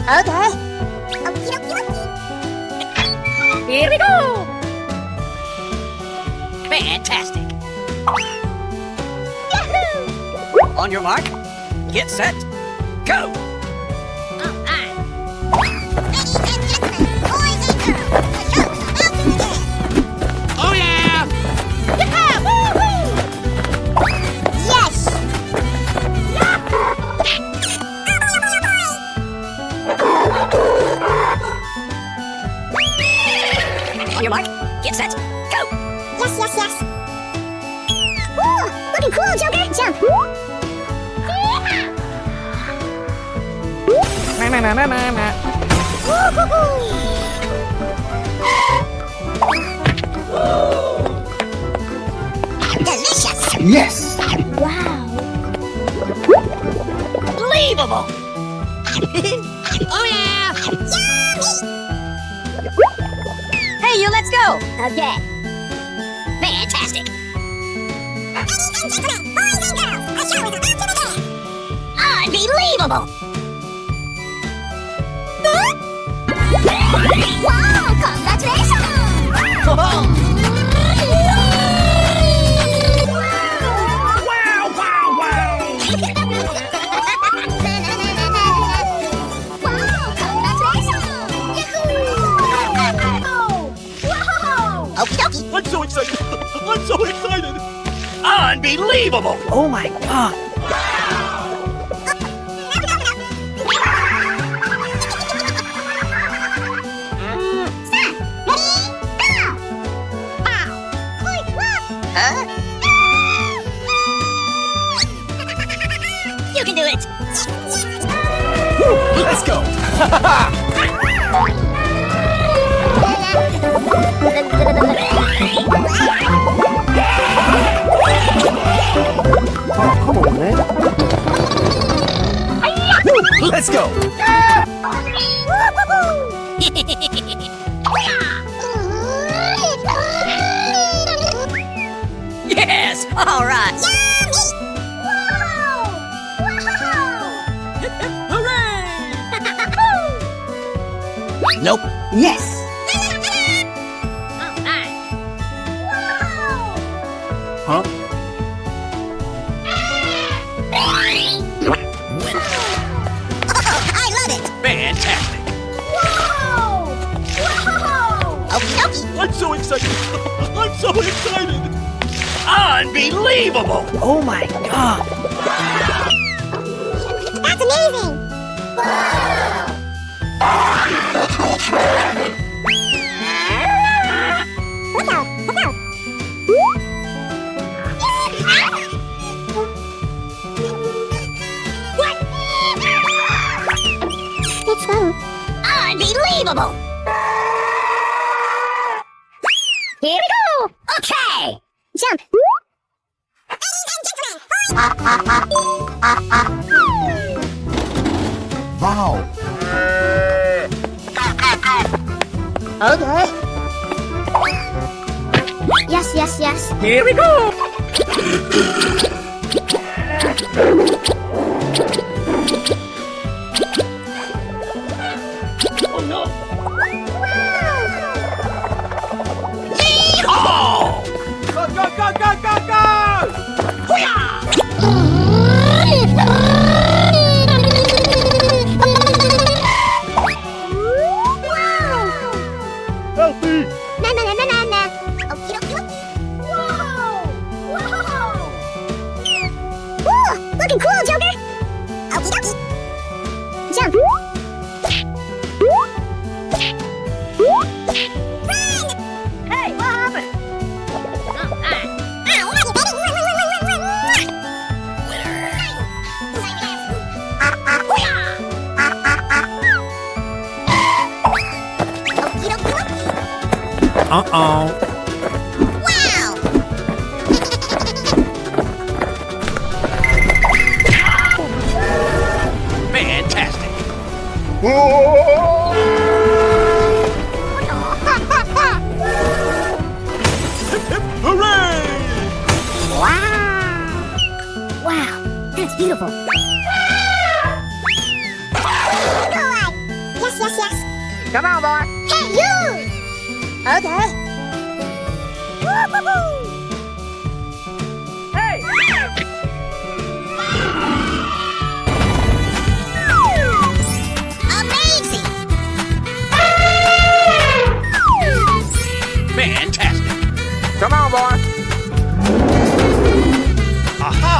Okay. Here we go! Fantastic! Yahoo! On your mark, get set, go! Ladies and gentlemen, boys and girls, the show is about to begin! Oh yeah! Yeah! Woohoo! Yes! On your mark, get set, go! Yes, yes, yes! Ooh, looking cool, Joker! Jump! Delicious! Yes! Wow! Unbelievable! Oh yeah! Hey, you, let's go! Okay. Fantastic! Ladies and gentlemen, boys and girls, the show is about to begin! Unbelievable! Wow, congratulations! Wow, wow, wow! Wow, congratulations! Yahoo! Whoa! Okie dokie! I'm so excited! I'm so excited! Unbelievable! Oh my god! Huh? You can do it! Let's go! Come on, man. Let's go! Yes! All right! Hooray! Nope. Yes! Huh? I love it! Fantastic! Okie dokie! I'm so excited! I'm so excited! Unbelievable! Oh my god! That's amazing! Look out! Look out! What? Let's go! Unbelievable! Here we go! Okay! Jump! Wow! Okay. Yes, yes, yes. Here we go! Oh no! Yeehaw! Go, go, go, go, go, go! Help me! Na na na na na na. Okie dokie dokie. Whoa! Whoa! Ooh, looking cool, Joker. Okie dokie. Jump. Run! Hey, what happened? Ow, run, baby. Run, run, run, run, run, run. Okie dokie dokie. Uh-oh. Wow! Fantastic! Hip, hip, hooray! Wow, that's beautiful. Come on, boy. Hey, you! Okay. Woo-hoo-hoo! Hey. Amazing! Fantastic. Come on, boy. Aha.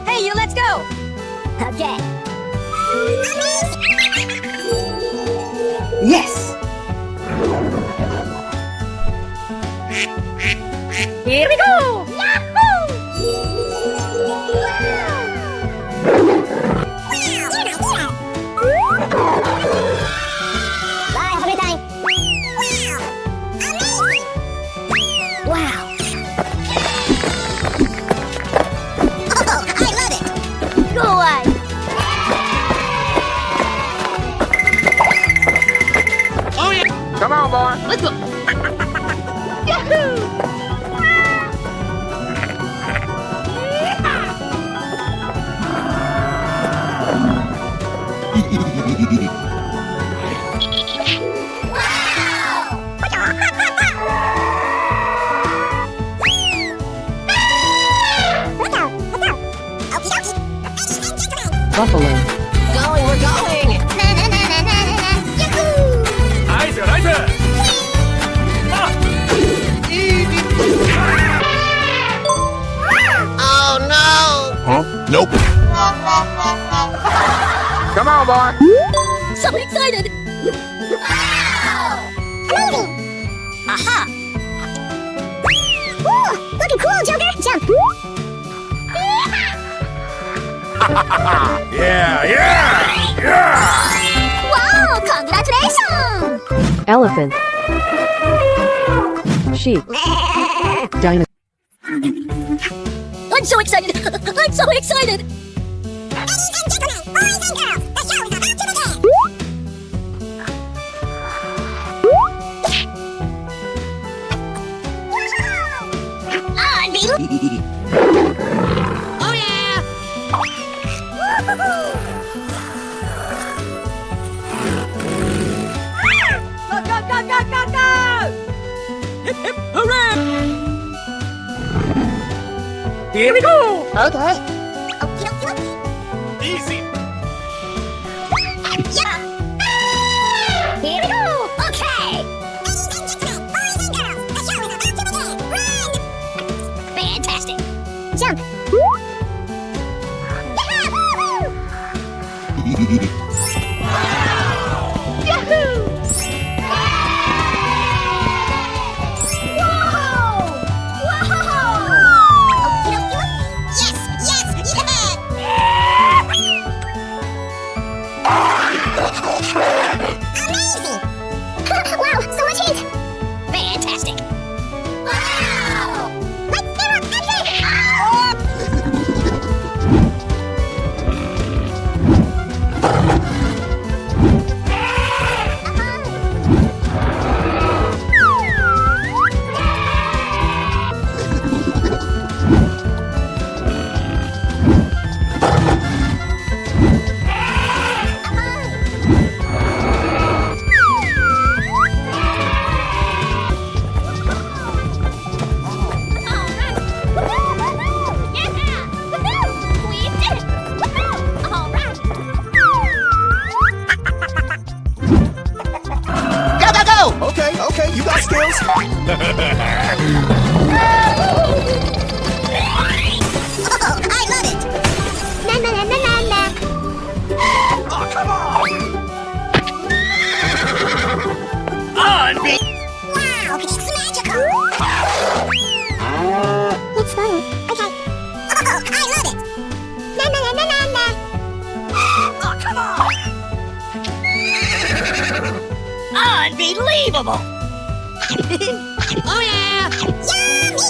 Hey, you, let's go! Okay. Yes. Here we go! Yahoo! Bye, have a great time. Wow! Oh, I love it! Go away! Oh, yeah. Come on, boy. Let's go. Yahoo! Buffalo. Going, we're going! Na na na na na na! Yahoo! 나이스 나이스. Oh no! Huh? Nope. Come on, boy. So excited! Amazing! Aha! Woo! Looking cool, Joker! Jump! Yeah yeah yeah. Wow! Congratulations! Elephant. Sheep. Dinosaur. I'm so excited! I'm so excited! Ladies and gentlemen, boys and girls, the show is about to begin! Unbelievable! Oh, yeah. Go go go go go go. Hip hip hooray. Here we go. Okay. Okie dokie. Easy. Yeah. Here we go. Okay. Ladies and gentlemen, boys and girls, the show is about to begin. Run! Fantastic. Jump. Yahoo! Yahoo! Whoa! Whoa! Okie dokie. Yes, yes, Amazing! Wow, so much heat! Fantastic! Wow! Let's do it, Okay, you got skills. Oh, I love it! Na na na na na na! Oh, come on. Wow, it's magical! It's fun. Okay. Oh, I love it! Na na na na na na! Oh, come on. Unbelievable. Oh, yeah. Yummy!